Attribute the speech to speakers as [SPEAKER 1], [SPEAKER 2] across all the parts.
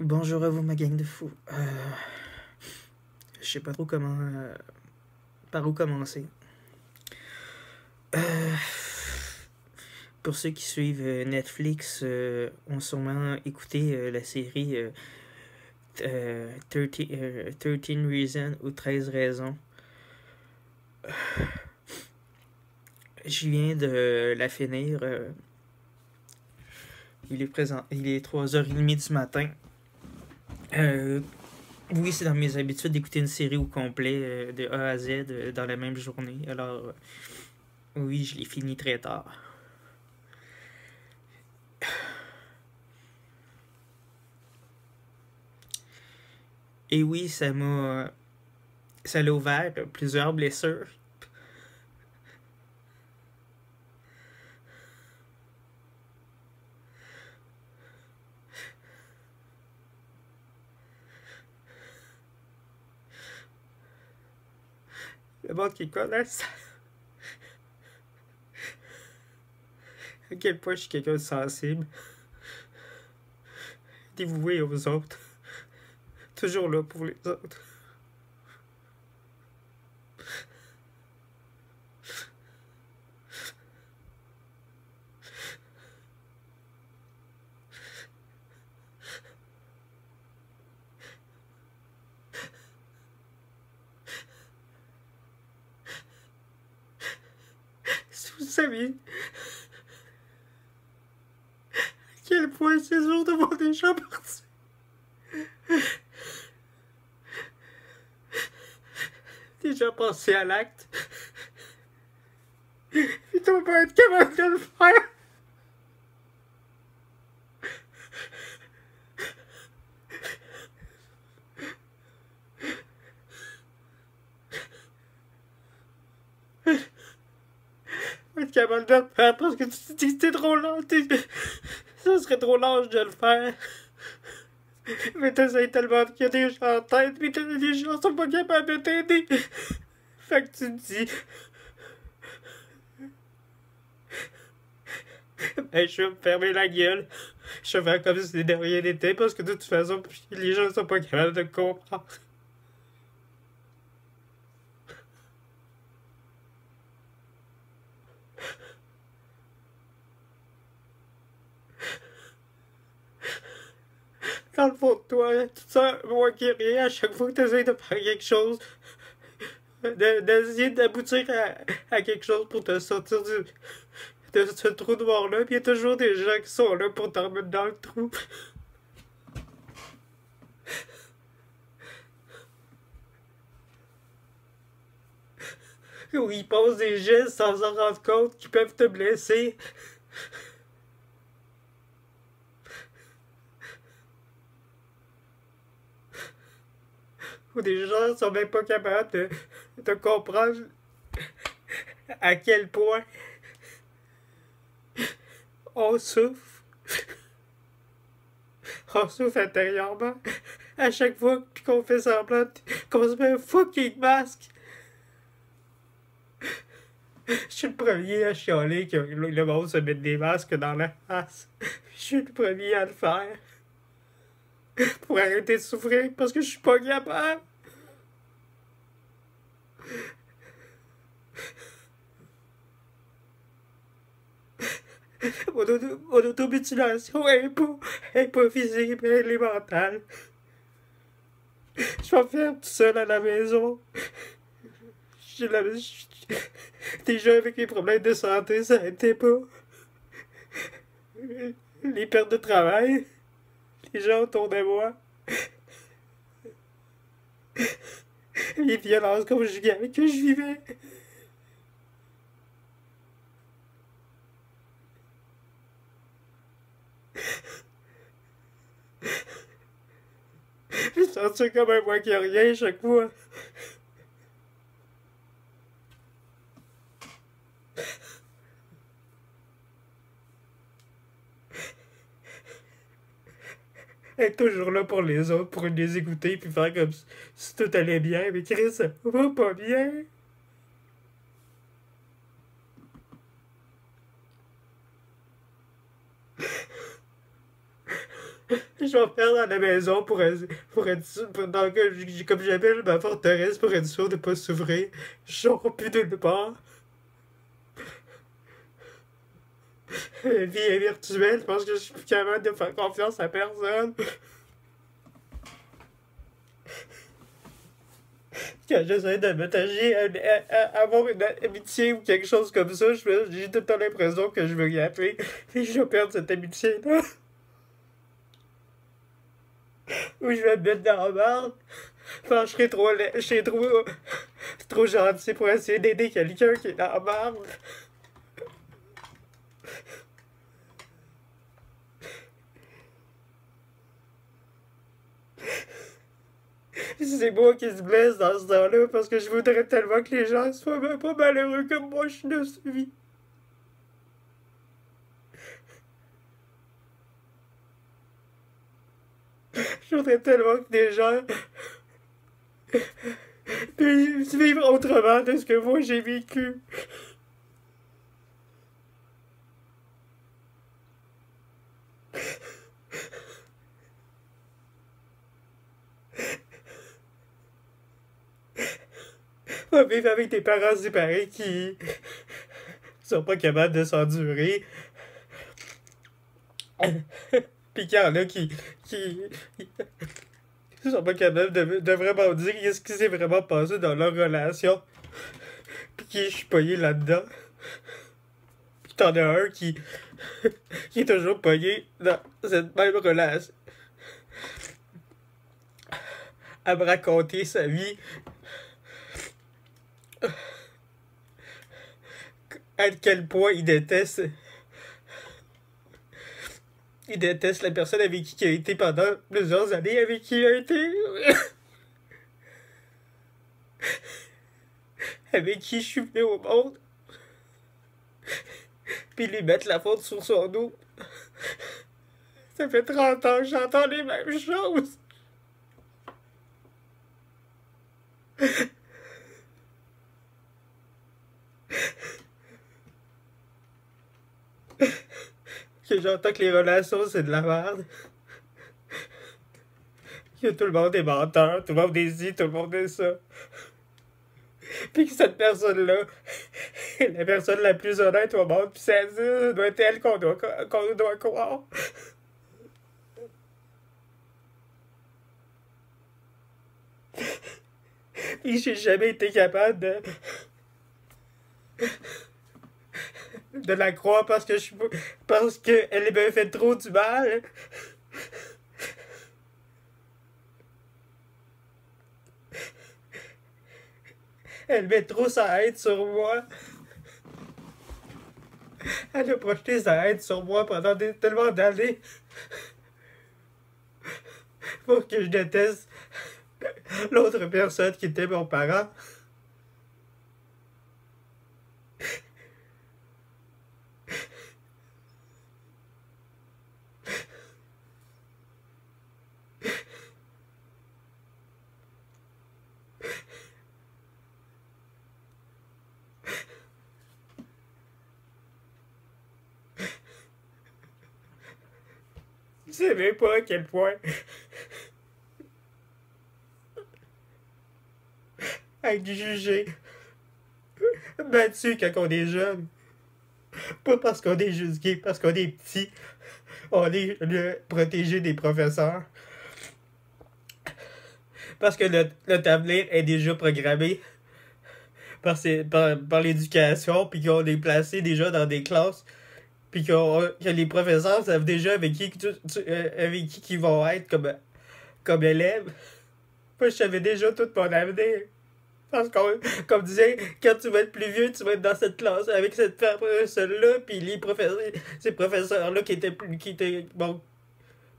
[SPEAKER 1] Bonjour à vous, ma gang de fous. Je sais pas trop par où commencer. Euh, pour ceux qui suivent Netflix, ont sûrement écouté la série 13 Reasons ou 13 raisons. Je viens de la finir. Il est 3h30 du matin. Euh, oui, c'est dans mes habitudes d'écouter une série au complet, de A à Z, dans la même journée. Alors, oui, je l'ai fini très tard. Et oui, ça l'a ouvert plusieurs blessures. Le monde qui connaisse à quel point je suis quelqu'un de sensible, dévoué aux autres, toujours là pour les autres. Si vous saviez à quel point ces jours de voir des gens partis, déjà passé à l'acte, puis t'as pas être capable de le faire. Être capable de le faire parce que tu te dis que c'est trop lent. Ça serait trop lâche de le faire. Mais t'essayes tellement qu'il y a des gens en tête, mais les gens sont pas capables de t'aider. Fait que tu te dis, ben, je vais me fermer la gueule. Je vais faire comme si de rien n'était parce que de toute façon, les gens sont pas capables de comprendre. Dans le fond de toi, tu te sens moins guéri à chaque fois que tu essaies de faire quelque chose, d'essayer d'aboutir à quelque chose pour te sortir de ce trou noir-là, puis il y a toujours des gens qui sont là pour t'en mettre dans le trou. Où ils posent des gestes sans s'en rendre compte qui peuvent te blesser. Où des gens sont même pas capables de comprendre à quel point on souffre. On souffre intérieurement à chaque fois qu'on fait semblant qu'on se met un fucking masque. Je suis le premier à chialer que le monde se mette des masques dans la face. Je suis le premier à le faire. Pour arrêter de souffrir parce que je suis pas capable. Mon automutilation est pas physique, mais elle est mentale. Je m'enferme tout seul à la maison. Déjà avec les problèmes de santé, ça n'arrêtait pas. Les pertes de travail, les gens autour de moi, les violences conjugales que je vivais. Je sens ça comme un moi qui a rien chaque fois. Être toujours là pour les autres, pour les écouter, puis faire comme si tout allait bien, mais Chris, ça va pas bien. Je vais me perdre à la maison pour être sûr, comme j'appelle ma forteresse, pour être sûr de pas s'ouvrir. Je sors plus nulle part. La vie est virtuelle, je pense que je suis plus capable de faire confiance à personne. Quand j'essaie de m'attacher à avoir une amitié ou quelque chose comme ça, j'ai tout le temps l'impression que je veux gaffer et je vais perdre cette amitié-là. Ou je vais me mettre dans la merde. Enfin, je serais trop, je serais trop gentil pour essayer d'aider quelqu'un qui est dans la merde. C'est moi qui se blesse dans ce temps-là parce que je voudrais tellement que les gens soient même pas malheureux comme moi je le suis. Je voudrais tellement que des gens puissent vivre autrement de ce que moi j'ai vécu. On va vivre avec des parents séparés qui sont pas capables de s'endurer. Pis qu'il y en a qui sont pas capables de vraiment dire ce qui s'est vraiment passé dans leur relation. Pis qui je suis pogné là-dedans. Pis t'en as un qui est toujours pogné dans cette même relation. À me raconter sa vie. À quel point il déteste la personne avec qui il a été pendant plusieurs années, avec qui il a été. Avec qui je suis venu au monde. Puis lui mettre la faute sur son dos. Ça fait 30 ans que j'entends les mêmes choses. Que j'entends que les relations c'est de la merde. Que tout le monde est menteur, tout le monde est ci, tout le monde est ça. Puis que cette personne-là est la personne la plus honnête au monde, puis ça doit être elle qu'on doit croire. Puis j'ai jamais été capable de la croire parce qu'elle m'a fait trop du mal. Elle met trop sa haine sur moi. Elle a projeté sa haine sur moi pendant tellement d'années pour que je déteste l'autre personne qui était mon parent. Je sais même pas à quel point être jugé, battu quand on est jeune. Pas parce qu'on est juste gay, parce qu'on est petit. On est le protégé des professeurs. Parce que le tablette est déjà programmé par l'éducation, puis qu'on est placé déjà dans des classes, puis que les professeurs savent déjà avec qui qu'ils vont être comme élèves. Moi, je savais déjà tout mon avenir. Parce que, comme disait, quand tu vas être plus vieux, tu vas être dans cette classe avec cette personne-là, puis ces professeurs-là qui étaient, bon,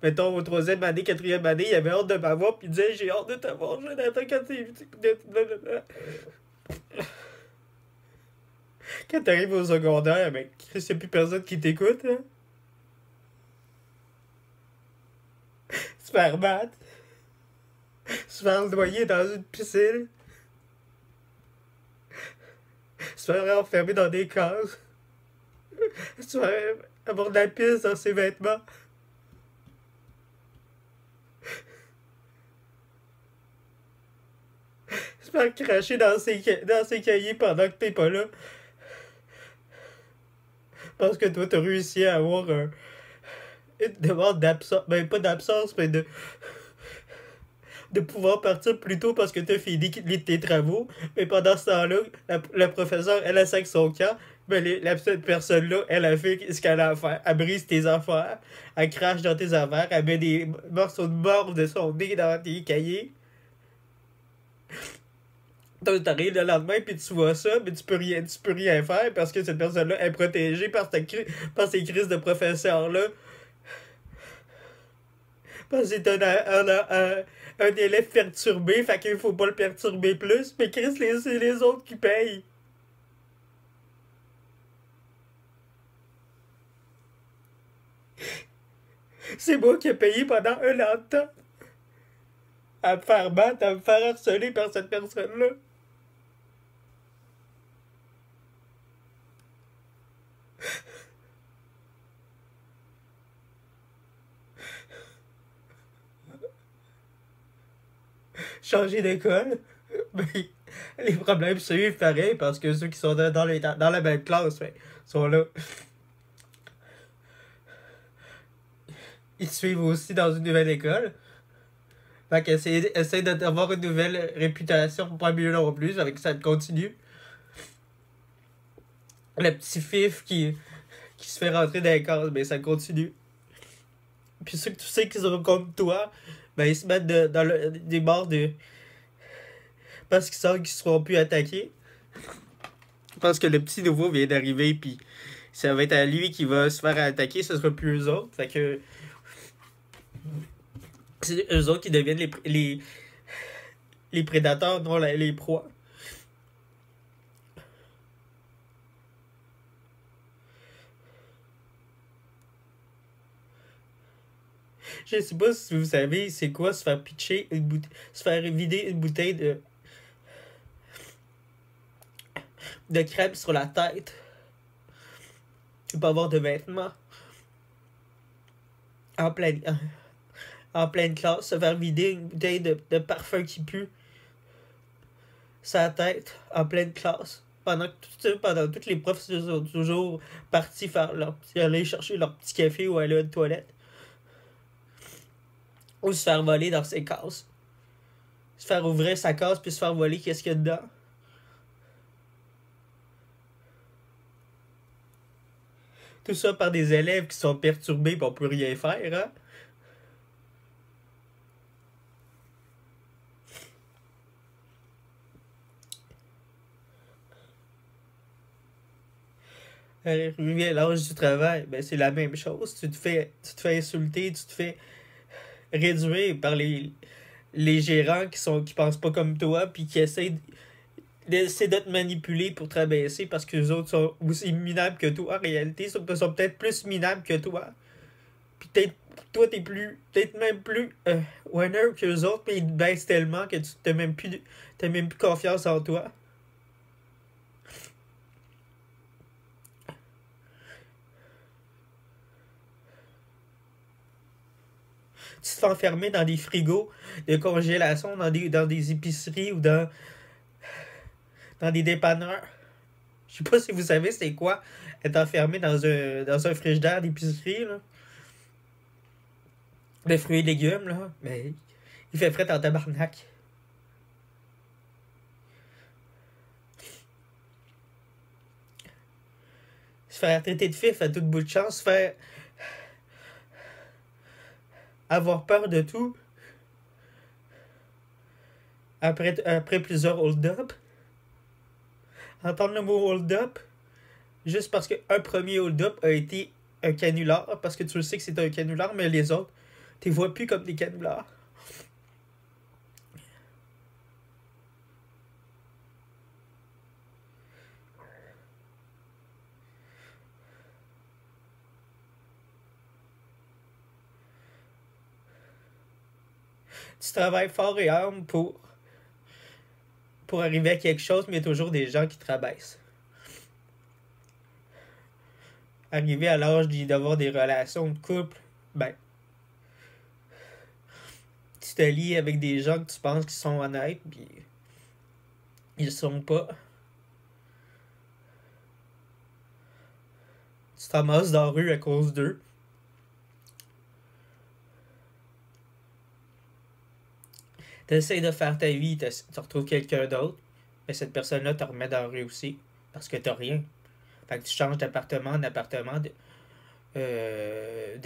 [SPEAKER 1] mettons, au 3e année, 4e année, ils avaient hâte de m'avoir, puis ils disaient, j'ai hâte de t'avoir, Jonathan, quand t'arrives au secondaire, ben, Chris, y'a plus personne qui t'écoute, hein. Se faire battre. Se faire noyer dans une piscine. Se faire enfermer dans des cases. Se faire avoir de la pisse dans ses vêtements. faire cracher dans ses cahiers pendant que t'es pas là. Parce que toi, t'as réussi à avoir une demande d'absence. Ben, pas d'absence, mais de pouvoir partir plus tôt parce que t'as fini tes travaux. Mais pendant ce temps-là, la professeure, elle a 5 son camp. Ben, la petite personne-là, elle a fait ce qu'elle a à faire. Elle brise tes affaires. Elle crache dans tes affaires. Elle met des morceaux de morve de son nez dans tes cahiers. Donc, t'arrives le lendemain puis tu vois ça, mais tu peux rien faire parce que cette personne-là est protégée par ces crises de professeurs-là. Parce que c'est un élève perturbé, fait qu'il faut pas le perturber plus, mais Chris, c'est les autres qui payent. C'est moi qui ai payé pendant un an de temps à me faire battre, à me faire harceler par cette personne-là. Changer d'école, mais les problèmes suivent pareil parce que ceux qui sont dans la même classe sont là. Ils suivent aussi dans une nouvelle école. Fait qu'essaye d'avoir une nouvelle réputation, pas mieux non plus, avec ça continue. Le petit fif qui se fait rentrer dans les cases, mais ça continue. Puis ceux que tu sais qu'ils sont comme toi, ben ils se mettent des bords de. Parce qu'ils savent qu'ils seront plus attaqués. Parce que le petit nouveau vient d'arriver, puis ça va être à lui qui va se faire attaquer, ce sera plus eux autres. Fait que. C'est eux autres qui deviennent les prédateurs, non les proies. Je sais pas si vous savez c'est quoi se faire pitcher se faire vider une bouteille de crème sur la tête. Tu peux avoir de vêtements. En pleine classe, se faire vider une bouteille de parfum qui pue sa tête en pleine classe. Pendant toutes les profs sont toujours partis aller chercher leur petit café ou aller à une toilette. Ou se faire voler dans ses cases. Se faire ouvrir sa case puis se faire voler qu'est-ce qu'il y a dedans. Tout ça par des élèves qui sont perturbés et on peut rien faire, hein? Arrivé à l'âge du travail, ben c'est la même chose. Tu te fais insulter, tu te fais réduire par les gérants qui pensent pas comme toi puis qui essaient de te manipuler pour te rabaisser parce que les autres sont aussi minables que toi. En réalité, ils sont peut-être plus minables que toi. Puis peut-être toi peut-être même plus winner que les autres, mais ils te baissent tellement que tu t'as même plus confiance en toi. Tu te fais enfermer dans des frigos de congélation, dans des épiceries ou dans des dépanneurs. Je sais pas si vous savez c'est quoi être enfermé dans un frigidaire d'épicerie, là. De fruits et légumes, là. Mais il fait frais en tabarnak. Se faire traiter de fif à tout bout de chance, se faire avoir peur de tout après plusieurs hold-up. Entendre le mot hold-up juste parce qu'un premier hold-up a été un canular, parce que tu le sais que c'est un canular, mais les autres, tu les vois plus comme des canulars. Tu travailles fort et âme pour arriver à quelque chose, mais il y a toujours des gens qui te rabaissent. Arriver à l'âge d'avoir des relations de couple, ben, tu te lies avec des gens que tu penses qui sont honnêtes, puis Ils sont pas. Tu te ramasses dans la rue à cause d'eux. T'essayes de faire ta vie, tu retrouves quelqu'un d'autre, mais cette personne-là te remet dans la rue aussi, parce que t'as rien. Fait que tu changes d'appartement, de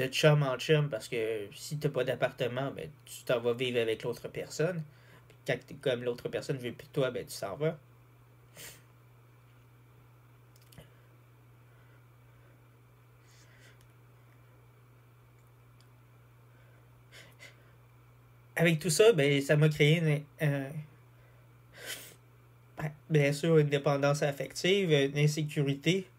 [SPEAKER 1] chum en chum, parce que si t'as pas d'appartement, ben tu t'en vas vivre avec l'autre personne. Puis quand comme l'autre personne veut plus de toi, ben tu s'en vas. Avec tout ça, ben ça m'a créé bien sûr une dépendance affective, une insécurité.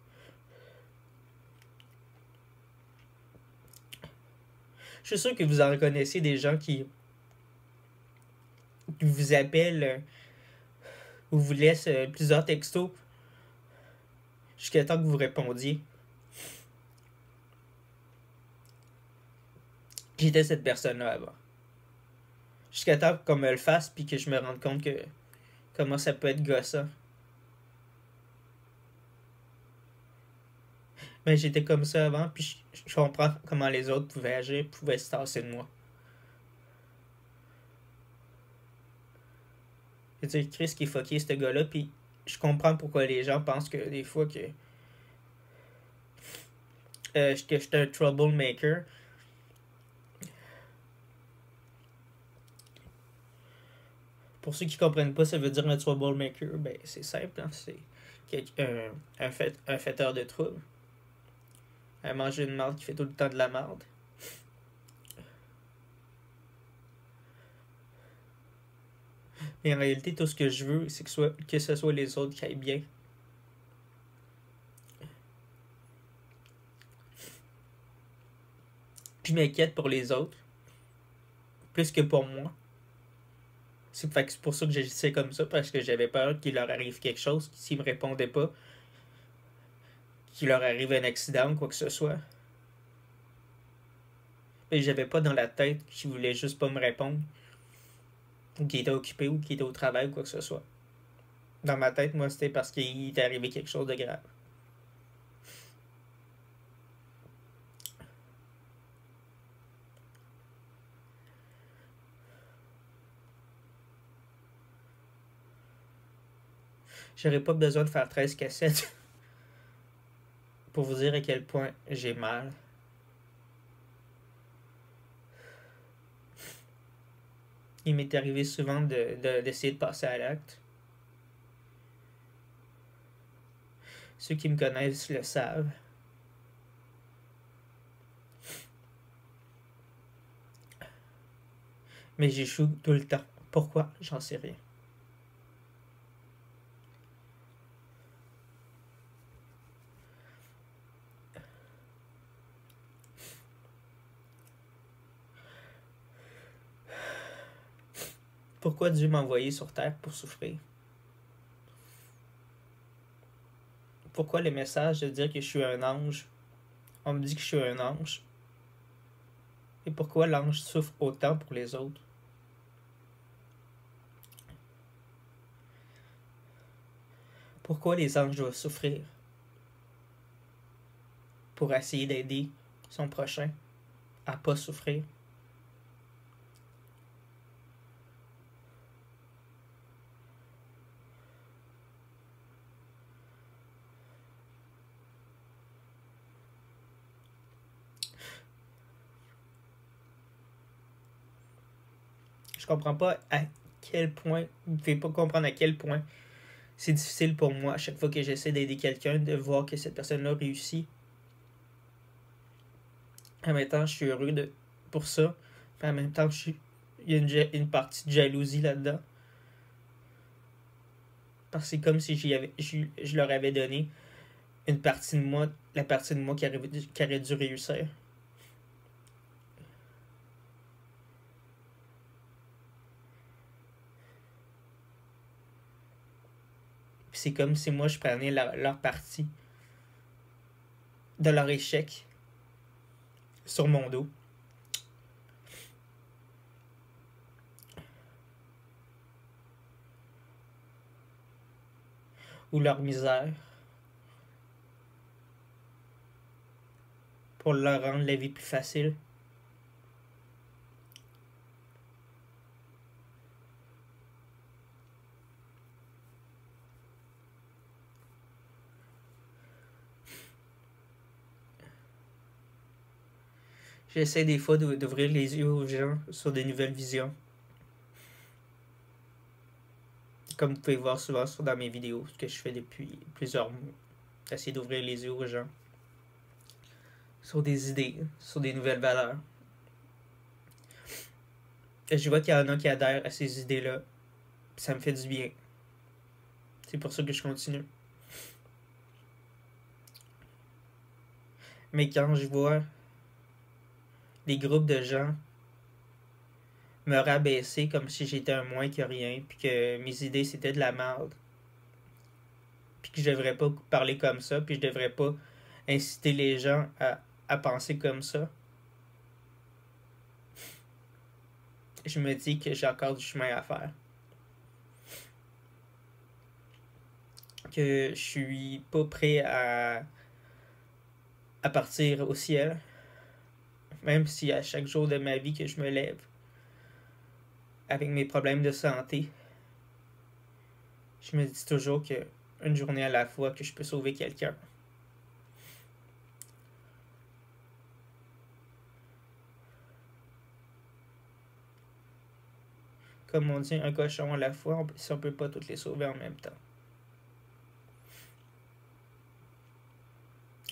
[SPEAKER 1] Je suis sûr que vous en connaissez des gens qui vous appellent ou vous laissent plusieurs textos jusqu'à temps que vous répondiez. J'étais cette personne-là avant. Jusqu'à temps qu'on me le fasse puis que je me rende compte que comment ça peut être gossant. Mais j'étais comme ça avant, puis je comprends comment les autres pouvaient agir, pouvaient se tasser de moi. Je veux dire, Chris qui est fucké, ce gars-là, puis je comprends pourquoi les gens pensent que des fois que j'étais un troublemaker. Pour ceux qui comprennent pas, ça veut dire un troublemaker, ben c'est simple, hein, c'est un fêteur de trouble. Un manger une marde qui fait tout le temps de la marde. Mais en réalité, tout ce que je veux, c'est que ce soit les autres qui aillent bien. Je m'inquiète pour les autres, plus que pour moi. C'est pour ça que j'agissais comme ça, parce que j'avais peur qu'il leur arrive quelque chose, s'ils me répondaient pas, qu'il leur arrive un accident ou quoi que ce soit. Et j'avais pas dans la tête qu'ils voulaient juste pas me répondre, ou qu'ils étaient occupés, ou qu'ils étaient au travail ou quoi que ce soit. Dans ma tête, moi, c'était parce qu'il était arrivé quelque chose de grave. J'aurais pas besoin de faire 13 cassettes pour vous dire à quel point j'ai mal. Il m'est arrivé souvent d'essayer de passer à l'acte. Ceux qui me connaissent le savent. Mais j'échoue tout le temps. Pourquoi? J'en sais rien. Pourquoi Dieu m'a envoyé sur terre pour souffrir? Pourquoi le message de dire que je suis un ange? On me dit que je suis un ange. Et pourquoi l'ange souffre autant pour les autres? Pourquoi les anges doivent souffrir? Pour essayer d'aider son prochain à pas souffrir. Je comprends pas à quel point, vous ne pouvez pas comprendre à quel point c'est difficile pour moi à chaque fois que j'essaie d'aider quelqu'un de voir que cette personne-là réussit. En même temps, je suis heureux pour ça. Mais en même temps, il y a une partie de jalousie là-dedans. Parce que c'est comme si je leur avais donné une partie de moi, la partie de moi qui aurait dû réussir. Puis c'est comme si moi je prenais leur partie de leur échec sur mon dos. ou leur misère pour leur rendre la vie plus facile. J'essaie des fois d'ouvrir les yeux aux gens sur des nouvelles visions. Comme vous pouvez voir souvent dans mes vidéos, ce que je fais depuis plusieurs mois. J'essaie d'ouvrir les yeux aux gens sur des idées, sur des nouvelles valeurs. Et je vois qu'il y en a qui adhèrent à ces idées-là. Ça me fait du bien. C'est pour ça que je continue. Mais quand je vois des groupes de gens me rabaisser comme si j'étais un moins que rien, puis que mes idées c'était de la merde, puis que je devrais pas parler comme ça, puis je devrais pas inciter les gens à penser comme ça, je me dis que j'ai encore du chemin à faire. Que je suis pas prêt à partir au ciel, même si à chaque jour de ma vie que je me lève avec mes problèmes de santé, je me dis toujours que une journée à la fois que je peux sauver quelqu'un. Comme on dit, un cochon à la fois, si on peut pas toutes les sauver en même temps.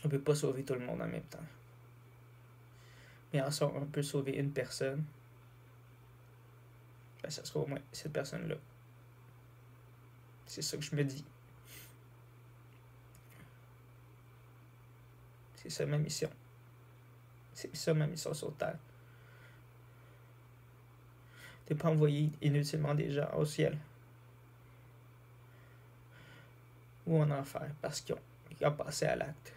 [SPEAKER 1] On peut pas sauver tout le monde en même temps. Mais en somme, on peut sauver une personne. Ben, ça sera au moins cette personne-là. C'est ça que je me dis. C'est ça ma mission. C'est ça ma mission sur Terre. De ne pas envoyer inutilement des gens au ciel. Ou en enfer parce qu'ils ont passé à l'acte.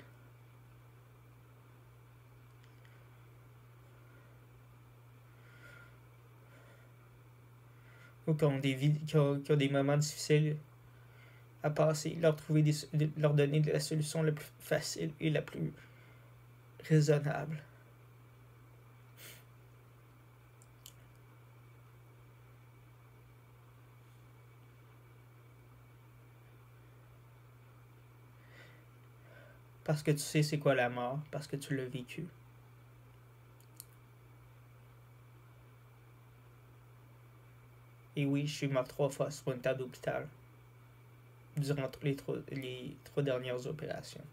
[SPEAKER 1] Ou qui ont des vies, qui ont des moments difficiles à passer, leur donner la solution la plus facile et la plus raisonnable. Parce que tu sais c'est quoi la mort, parce que tu l'as vécu. Et oui, je suis mort 3 fois sur une table d'hôpital durant les trois dernières opérations.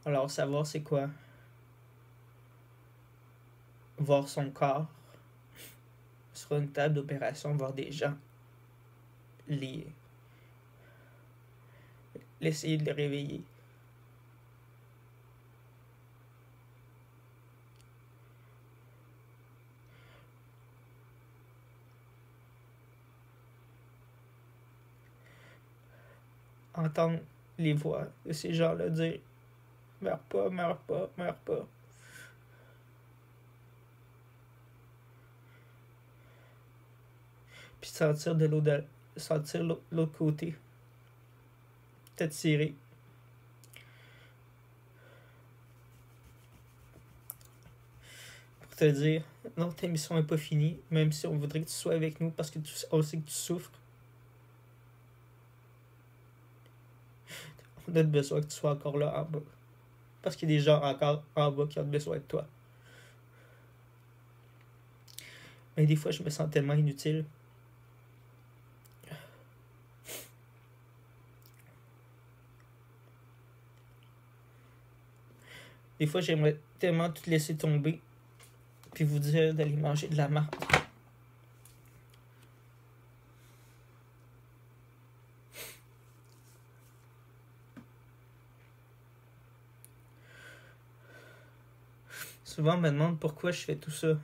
[SPEAKER 1] Alors, savoir c'est quoi voir son corps sur une table d'opération, voir des gens, l'essayer de les réveiller. Entendre les voix de ces gens-là dire « Meurs pas, meurs pas, meurs pas ». Puis sentir l'autre côté t'attirer. Pour te dire « Non, ta mission n'est pas finie, même si on voudrait que tu sois avec nous parce que on sait que tu souffres. On a besoin que tu sois encore là en bas. Parce qu'il y a des gens encore en bas qui ont besoin de toi. » Mais des fois, je me sens tellement inutile. Des fois, j'aimerais tellement tout laisser tomber puis vous dire d'aller manger de la marde. Souvent, on me demande pourquoi je fais tout ça.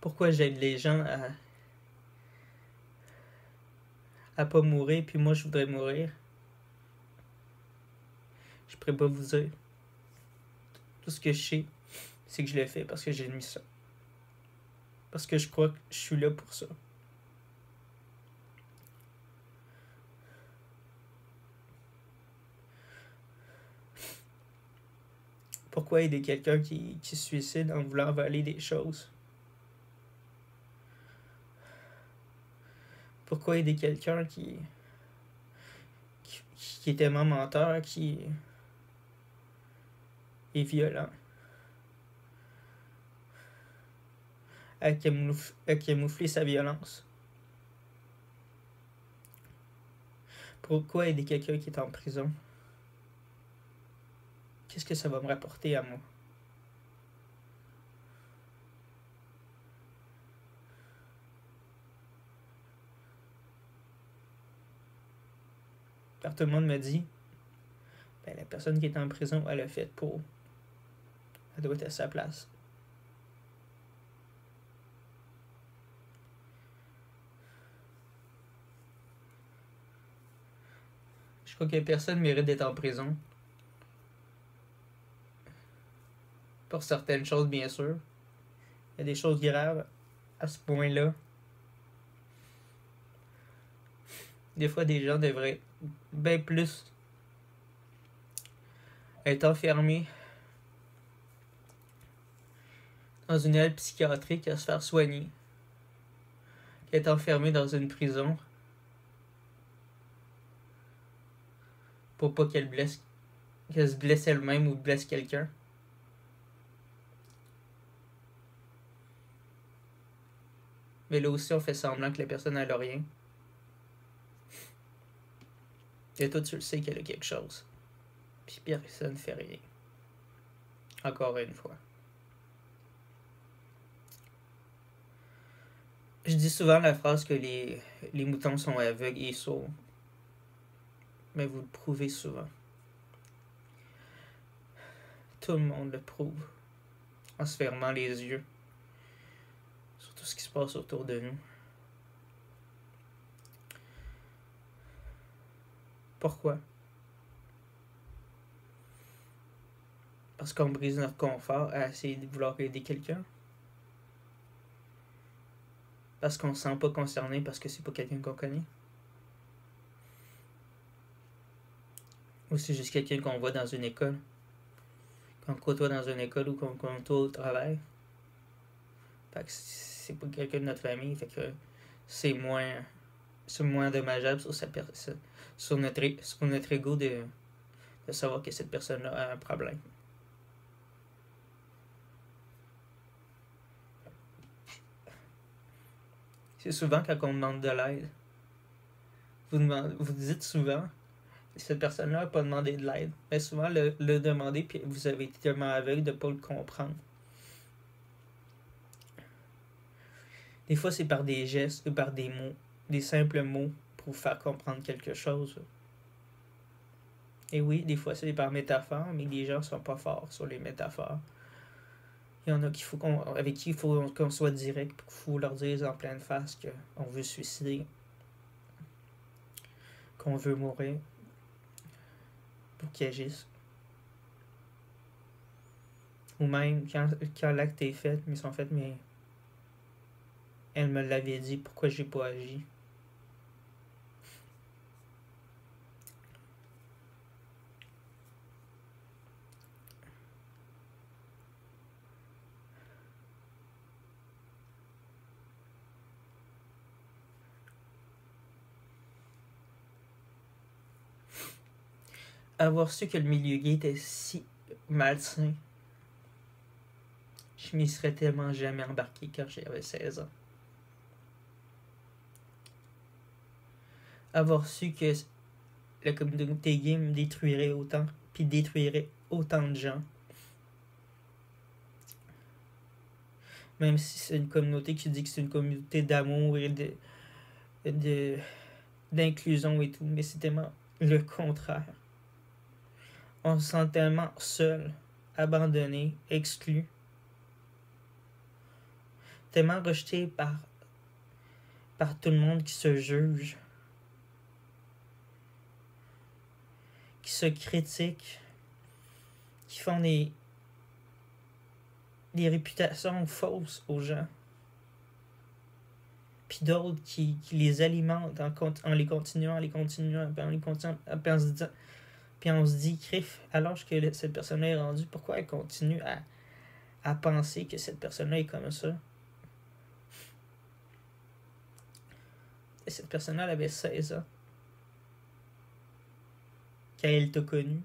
[SPEAKER 1] Pourquoi j'aide les gens à pas mourir, puis moi, je voudrais mourir. Je pourrais pas vous dire. Tout ce que je sais, c'est que je le fais parce que j'ai une mission. Parce que je crois que je suis là pour ça. Pourquoi aider quelqu'un qui se suicide en voulant voler des choses? Pourquoi aider quelqu'un qui est tellement menteur, qui est violent, à camoufler sa violence? Pourquoi aider quelqu'un qui est en prison? Qu'est-ce que ça va me rapporter à moi? Car tout le monde me dit, ben, la personne qui est en prison, elle a fait pour. Elle doit être à sa place. Je crois que personne mérite d'être en prison. Pour certaines choses, bien sûr. Il y a des choses graves à ce point-là. Des fois, des gens devraient bien plus être enfermés dans une aile psychiatrique à se faire soigner qu'être enfermés dans une prison pour pas qu'elle se blesse elle-même ou blesse quelqu'un. Mais là aussi, on fait semblant que la personne n'a rien. Et toi, tu le sais qu'elle a quelque chose. Puis personne ne fait rien. Encore une fois. Je dis souvent la phrase que les moutons sont aveugles et sourds. Mais vous le prouvez souvent. Tout le monde le prouve. En se fermant les yeux. Sur tout ce qui se passe autour de nous. Pourquoi? Parce qu'on brise notre confort à essayer de vouloir aider quelqu'un? Parce qu'on se sent pas concerné parce que c'est pas quelqu'un qu'on connaît? Ou c'est juste quelqu'un qu'on voit dans une école? Qu'on côtoie dans une école ou qu'on côtoie au travail? Fait que c'est pas quelqu'un de notre famille, fait que c'est moins dommageable sur notre ego de savoir que cette personne-là a un problème. C'est souvent quand on demande de l'aide. Vous dites souvent, cette personne-là n'a pas demandé de l'aide. Mais souvent, le demander, puis vous avez été tellement aveugle de ne pas le comprendre. Des fois, c'est par des gestes ou par des mots, des simples mots pour vous faire comprendre quelque chose. Et oui, des fois, c'est par métaphore, mais les gens ne sont pas forts sur les métaphores. Il y en a avec qui il faut qu'on soit direct, qu'il faut leur dire en pleine face qu'on veut se suicider, qu'on veut mourir, pour qu'ils agissent. Ou même, quand l'acte est fait, ils sont faits, mais elle me l'avait dit, pourquoi j'ai pas agi? Avoir su que le milieu gay était si malsain, je m'y serais tellement jamais embarqué quand j'avais 16 ans. Avoir su que la communauté gay me détruirait autant, puis détruirait autant de gens. Même si c'est une communauté qui dit que c'est une communauté d'amour et d'inclusion et tout, mais c'est tellement le contraire. On se sent tellement seul, abandonné, exclu, tellement rejeté par tout le monde qui se juge, qui se critique,
[SPEAKER 2] qui font des réputations fausses aux gens. Puis d'autres qui les alimentent en les continuant, puis on se dit, crif, alors que cette personne-là est rendue, pourquoi elle continue à penser que cette personne-là est comme ça? Et cette personne-là, elle avait 16 ans. Quand elle t'a connu.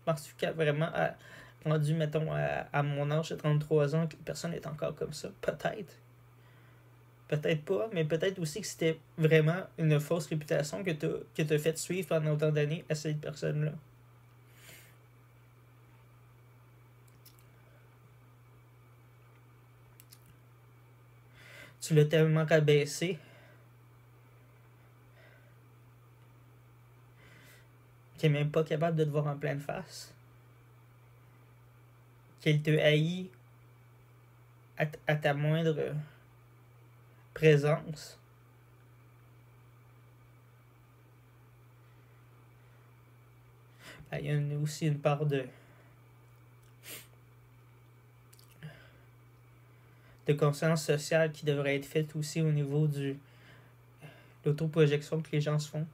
[SPEAKER 2] Penses-tu qu'elle vraiment a rendu, mettons, à mon âge de 33 ans, que la personne est encore comme ça? Peut-être. Peut-être pas, mais peut-être aussi que c'était vraiment une fausse réputation que t'as fait suivre pendant autant d'années à cette personne-là. Tu l'as tellement rabaissé qu'elle est même pas capable de te voir en pleine face. Qu'elle te haït à ta moindre présence. Ben, il y a aussi une part de conscience sociale qui devrait être faite aussi au niveau de l'autoprojection que les gens se font.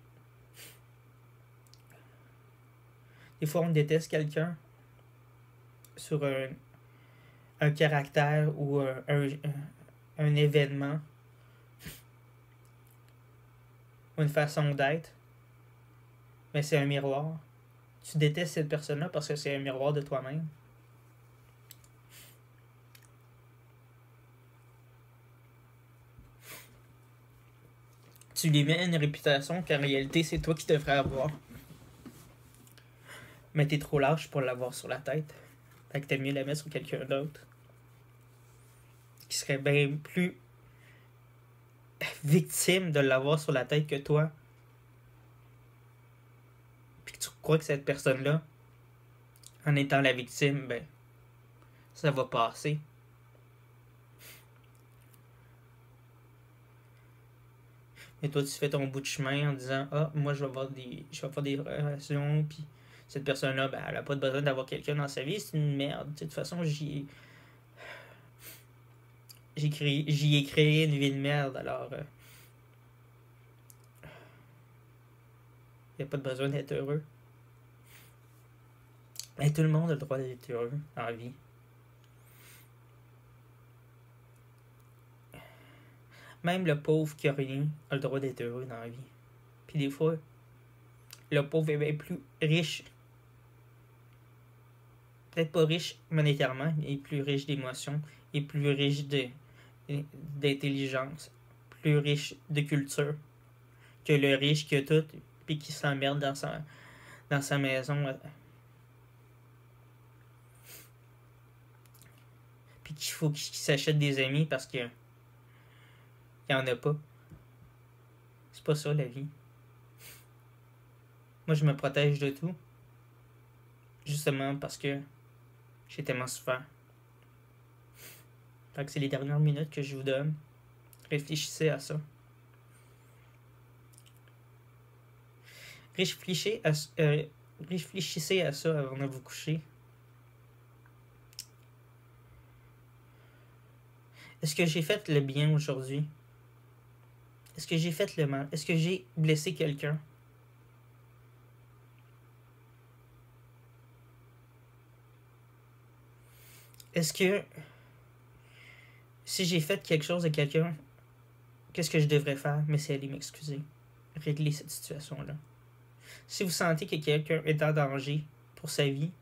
[SPEAKER 2] Des fois, on déteste quelqu'un sur un caractère ou un événement ou une façon d'être. Mais c'est un miroir. Tu détestes cette personne-là parce que c'est un miroir de toi-même. Tu lui mets une réputation qu'en réalité, c'est toi qui devrais avoir. Mais t'es trop lâche pour l'avoir sur la tête. Fait que t'aimes mieux la mettre sur quelqu'un d'autre. Qui serait bien plus victime de l'avoir sur la tête que toi. Puis que tu crois que cette personne-là, en étant la victime, ben, ça va passer. Et toi, tu fais ton bout de chemin en disant, moi, je vais avoir des relations, puis cette personne-là, ben, elle a pas besoin d'avoir quelqu'un dans sa vie, c'est une merde. De toute façon, j'y ai créé une vie de merde, alors il n'y a pas de besoin d'être heureux. Mais tout le monde a le droit d'être heureux dans la vie. Même le pauvre qui a rien a le droit d'être heureux dans la vie. Puis des fois, le pauvre est bien plus riche. Peut-être pas riche monétairement, mais plus riche d'émotions, et plus riche d'intelligence, plus riche de culture que le riche qui a tout, puis qui s'emmerde dans sa maison. Puis qu'il faut qu'il s'achète des amis parce que il n'y en a pas. C'est pas ça la vie. Moi, je me protège de tout. Justement parce que j'ai tellement souffert. Fait que c'est les dernières minutes que je vous donne. Réfléchissez à ça. Réfléchissez à ça avant de vous coucher. Est-ce que j'ai fait le bien aujourd'hui? Est-ce que j'ai fait le mal? Est-ce que j'ai blessé quelqu'un? Est-ce que si j'ai fait quelque chose à quelqu'un, qu'est-ce que je devrais faire? Mais c'est aller m'excuser. Régler cette situation-là. Si vous sentez que quelqu'un est en danger pour sa vie,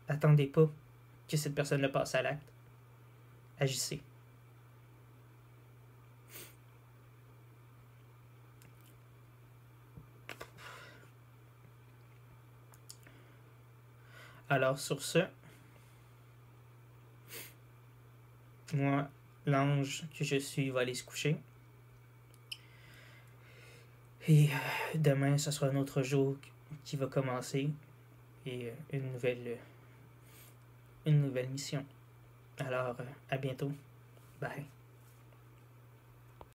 [SPEAKER 2] attendez pas que cette personne-là passe à l'acte. Agissez. Alors sur ce, moi, l'ange que je suis va aller se coucher. Et demain, ce sera un autre jour qui va commencer. Et une nouvelle mission. Alors, à bientôt. Bye.